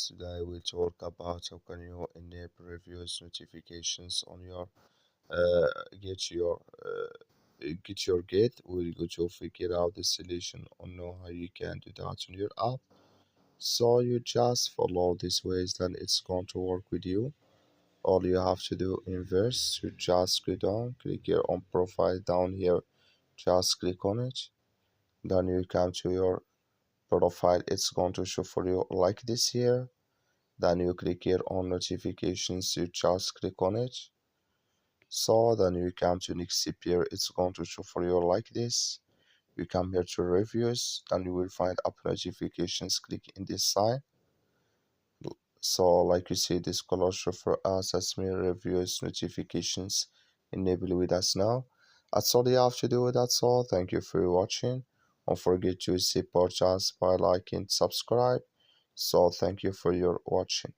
Today we'll talk about how can you enable reviews notifications on your get your GetYourGuide. We'll go to figure out the solution or know how you can do that on your app. So you just follow these ways, then it's going to work with you. All you have to do inverse, you just go down, click here on profile down here, just click on it. Then you come to your profile, it's going to show for you like this here. Then you click here on notifications, you just click on it. So then you come to next step here, it's going to show for you like this. You come here to reviews, then you will find app notifications, click in this side. So like you see, this color show for us as me reviews notifications enable with us now. That's all you have to do. That's all. Thank you for watching. Don't forget to support us by liking, subscribe. So thank you for your watching.